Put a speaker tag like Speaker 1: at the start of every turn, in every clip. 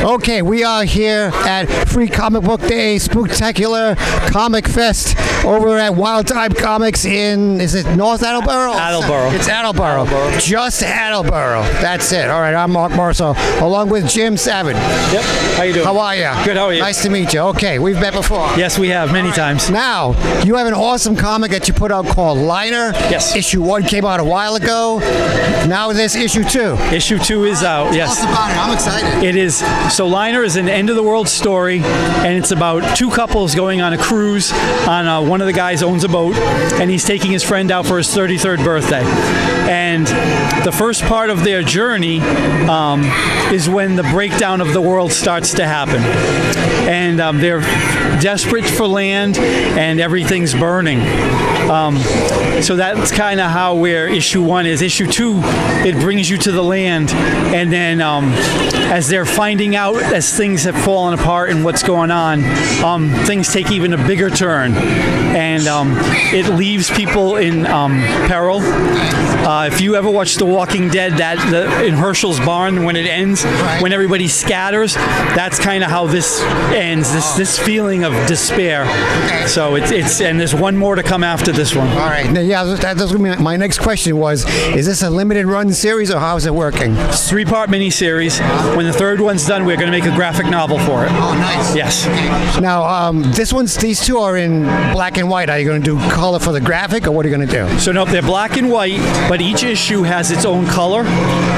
Speaker 1: Okay, we are here at Free Comic Book Day, Spooktacular Comic Fest over at Wild Time Comics in, is it North Attleboro?
Speaker 2: Attleboro.
Speaker 1: It's Attleboro. Just Attleboro. That's it. All right, I'm Marc Marceau, along with Jim Savage.
Speaker 2: Yep. How you doing?
Speaker 1: How are you?
Speaker 2: Good, how are you?
Speaker 1: Nice to meet you. Okay, we've met before.
Speaker 2: Yes, we have, many times.
Speaker 1: Now, you have an awesome comic that you put out called Liner.
Speaker 2: Yes.
Speaker 1: Issue 1 came out a while ago. Now there's issue 2.
Speaker 2: Issue 2 is out, yes.
Speaker 1: Tell us about it. I'm excited.
Speaker 2: It is. So Liner is an end-of-the-world story, and it's about two couples going on a cruise. One of the guys owns a boat, and he's taking his friend out for his 33rd birthday. And the first part of their journey is when the breakdown of the world starts to happen. And they're desperate for land, and everything's burning. So that's kind of how where issue 1 is. Issue 2, it brings you to the land, and then as they're finding out, as things have fallen apart and what's going on, things take even a bigger turn, and it leaves people in peril. If you ever watch The Walking Dead, in Herschel's barn, when it ends, when everybody scatters, that's kind of how this ends. This feeling of despair. So it's and there's one more to come after this one.
Speaker 1: All right. Now, yeah, that was gonna be my next question was, is this a limited run series or how is it working?
Speaker 2: It's a 3-part miniseries. When the third one's done, we're going to make a graphic novel for it.
Speaker 1: Oh, nice.
Speaker 2: Yes.
Speaker 1: Okay. Now, these two are in black and white. Are you going to do color for the graphic, or what are you going to do?
Speaker 2: So no, they're black and white, but each issue has its own color.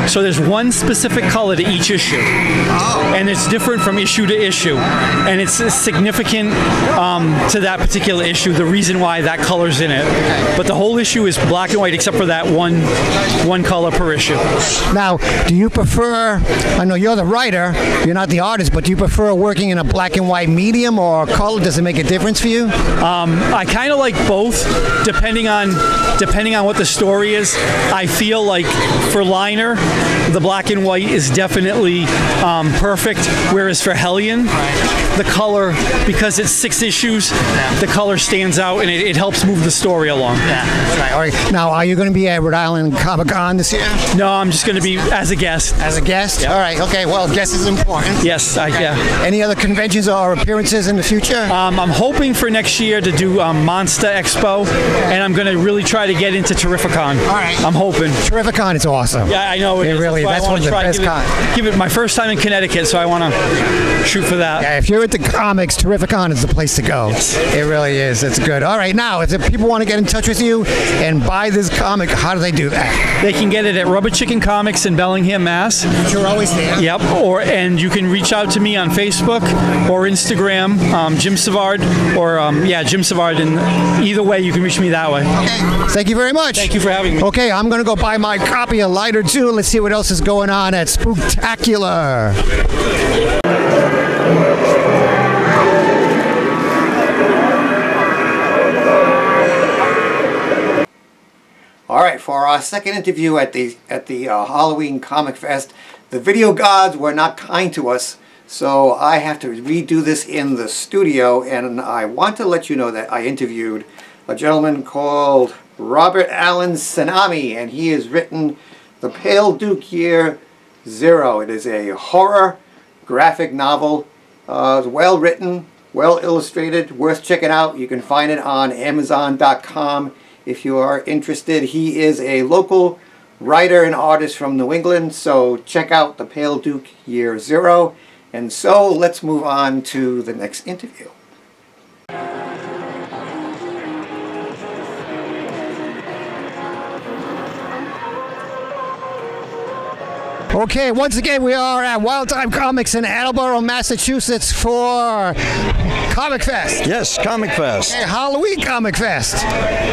Speaker 2: So there's one specific color to each issue. Oh. And it's different from issue to issue. And it's significant to that particular issue, the reason why that color's in it. Okay. But the whole issue is black and white except for that one color per issue.
Speaker 1: Now, do you prefer, I know you're the writer, you're not the artist, but do you prefer working in a black and white medium or color? Does it make a difference for you?
Speaker 2: I kind of like both, depending on what the story is. I feel like for Liner, the black and white is definitely perfect, whereas for Hellion, the color, because it's 6 issues, the color stands out and it helps move the story along.
Speaker 1: Yeah, that's right. All right. Now, are you going to be at Rhode Island Comic Con this year?
Speaker 2: No, I'm just going to be as a guest.
Speaker 1: As a guest?
Speaker 2: Yep.
Speaker 1: All right. Okay. Well, guest is important.
Speaker 2: Yes. Yeah.
Speaker 1: Any other conventions or appearances in the future?
Speaker 2: I'm hoping for next year to do Monster Expo, and I'm going to really try to get into Terrificon.
Speaker 1: All right.
Speaker 2: I'm hoping.
Speaker 1: Terrificon is awesome.
Speaker 2: Yeah, I know.
Speaker 1: It really. That's one of the best cons.
Speaker 2: Give it my first time in Connecticut, so I want to shoot for that.
Speaker 1: Yeah, if you're into comics, Terrificon is the place to go.
Speaker 2: Yes.
Speaker 1: It really is. It's good. All right. Now, if people want to get in touch with you and buy this comic, how do they do that?
Speaker 2: They can get it at Rubber Chicken Comics in Bellingham, Mass.
Speaker 1: You're always there.
Speaker 2: Yep. And you can reach out to me on Facebook or Instagram, Jim Savard, or Jim Savard. And either way, you can reach me that way.
Speaker 1: Okay. Thank you very much.
Speaker 2: Thank you for having me.
Speaker 1: Okay, I'm going to go buy my copy of Lighter 2. Let's see what else is going on at Spooktacular. All right, for our second interview at the Halloween Comic Fest, the video gods were not kind to us, so I have to redo this in the studio, and I want to let you know that I interviewed a gentleman called Robert Allen Sanami, and he has written The Pale Duke Year Zero. It is a horror graphic novel, well written, well illustrated, worth checking out. You can find it on Amazon.com. If you are interested. He is a local writer and artist from New England, so check out The Pale Duke Year Zero. And so let's move on to the next interview. Okay, once again we are at Wild Time Comics in Attleboro, Massachusetts for ComicFest.
Speaker 3: Yes, ComicFest.
Speaker 1: Okay, Halloween ComicFest.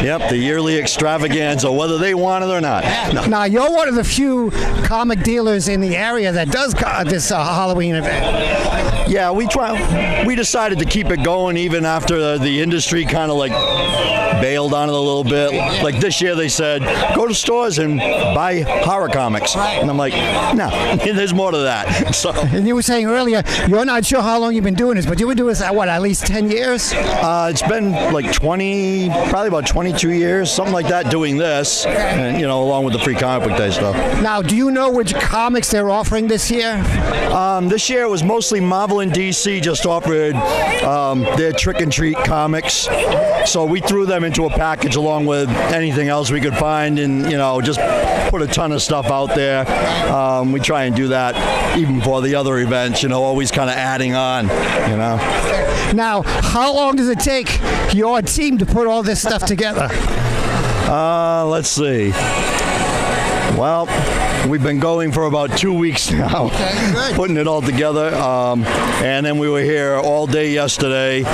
Speaker 3: Yep, the yearly extravaganza, whether they want it or not. No.
Speaker 1: Now, you're one of the few comic dealers in the area that does this Halloween event.
Speaker 3: Yeah, we decided to keep it going even after the industry kind of like bailed on it a little bit. Like this year they said, go to stores and buy horror comics. And I'm like, no, there's more to that. So.
Speaker 1: And you were saying earlier, you're not sure how long you've been doing this, but you've been doing this at least 10 years?
Speaker 3: It's been like 20, probably about 22 years, something like that, doing this, and, along with the free comic book day stuff.
Speaker 1: Now, do you know which comics they're offering this year?
Speaker 3: This year it was mostly Marvel and DC just offered their Trick and Treat comics. So we threw them into a package along with anything else we could find and, just put a ton of stuff out there. We try and do that even for the other events, always kind of adding on,
Speaker 1: Now, how long does it take your team to put all this stuff together?
Speaker 3: Let's see. Well, we've been going for about 2 weeks now, putting it all together. And then we were here all day yesterday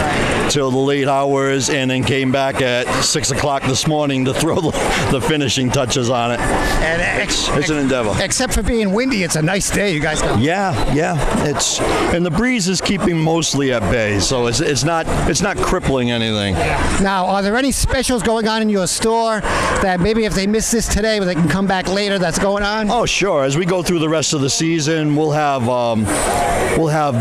Speaker 3: till the late hours, and then came back at 6 o'clock this morning to throw the finishing touches on it.
Speaker 1: And
Speaker 3: it's an endeavor.
Speaker 1: Except for being windy, it's a nice day. You guys go.
Speaker 3: Yeah. And the breeze is keeping mostly at bay, so it's not crippling anything.
Speaker 1: Now, are there any specials going on in your store that maybe if they miss this today, they can come back later? That's going on?
Speaker 3: Oh, sure. As we go through the rest of the season, we'll have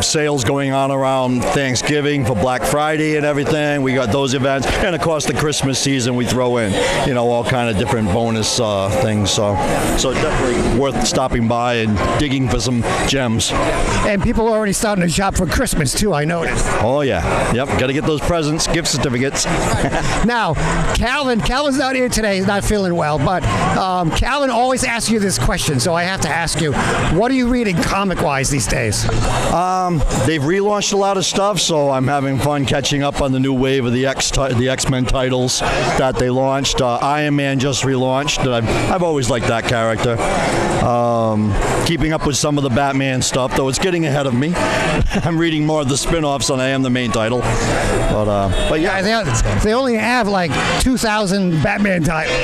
Speaker 3: sales going on around Thanksgiving for Black Friday and everything. We got those events, and of course the Christmas season we throw in, all kind of different bonus things. So definitely worth stopping by and digging for some gems.
Speaker 1: And people are already starting to shop for Christmas too, I noticed.
Speaker 3: Oh yeah, yep. Got to get those presents, gift certificates.
Speaker 1: Now, Calvin's not here today. He's not feeling well, but Calvin always asks you this question, so I have to ask you, what are you reading comic-wise these days?
Speaker 3: They've relaunched a lot of stuff, so I'm having fun catching up on the new wave of the X-Men titles that they launched. Iron Man just relaunched. I've always liked that character. Keeping up with some of the Batman stuff, though it's getting ahead of me. I'm reading more of the spin-offs than I am the main title. But yeah.
Speaker 1: They only have like 2,000 Batman titles.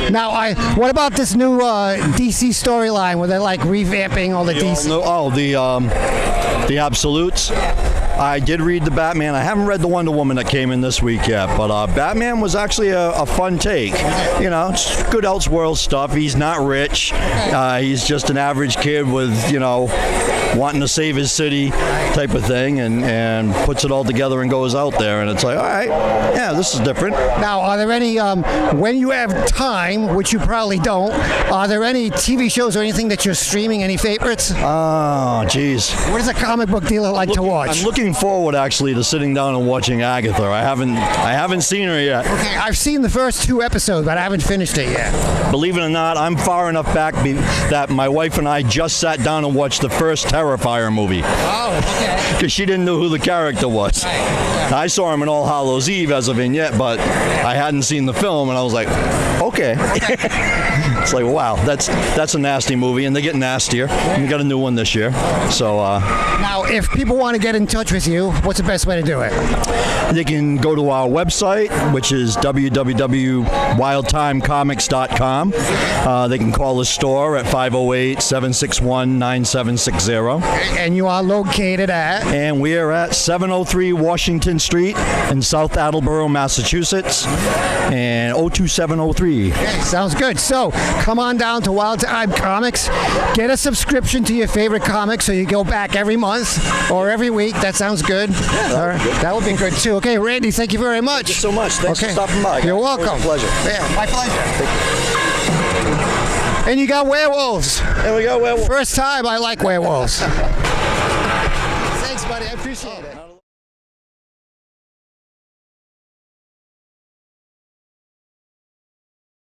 Speaker 1: Now, what about this new DC storyline where they're like revamping all the DC?
Speaker 3: The Absolutes. I did read the Batman. I haven't read the Wonder Woman that came in this week yet, but Batman was actually a fun take. It's good Elseworld stuff. He's not rich. He's just an average kid with, wanting to save his city type of thing, and puts it all together and goes out there. And it's like, all right, yeah, this is different.
Speaker 1: Now, are there any, when you have time, which you probably don't, are there any TV shows or anything that you're streaming? Any favorites?
Speaker 3: Oh, geez.
Speaker 1: What does a comic book dealer like to watch?
Speaker 3: I'm looking forward actually to sitting down and watching Agatha. I haven't seen her yet.
Speaker 1: Okay, I've seen the first 2 episodes, but I haven't finished it yet.
Speaker 3: Believe it or not, I'm far enough back that my wife and I just sat down and watched the first Terrifier movie.
Speaker 1: Oh, okay.
Speaker 3: Because she didn't know who the character was.
Speaker 1: Right.
Speaker 3: I saw him in All Hallows Eve as a vignette, but I hadn't seen the film, and I was like, okay. It's like, wow, that's a nasty movie, and they get nastier. And we got a new one this year. So
Speaker 1: now, if people want to get in touch with you, what's the best way to do it?
Speaker 3: They can go to our website, which is www.wildtimecomics.com. They can call the store at 508-761-9760.
Speaker 1: And you are located at?
Speaker 3: And we are at 703 Washington Street in South Attleboro, Massachusetts, and 02703.
Speaker 1: Okay, sounds good. So come on down to Wild Time Comics. Get a subscription to your favorite comic so you go back every month or every week. That sounds good. That would be good too. Okay, Randy, thank you very much.
Speaker 3: Thank you so much. Thanks for stopping by.
Speaker 1: You're welcome.
Speaker 3: It was a pleasure.
Speaker 1: Yeah, my pleasure. And you got werewolves.
Speaker 3: And we got werewolves.
Speaker 1: First time I like werewolves. Thanks, buddy. I appreciate it.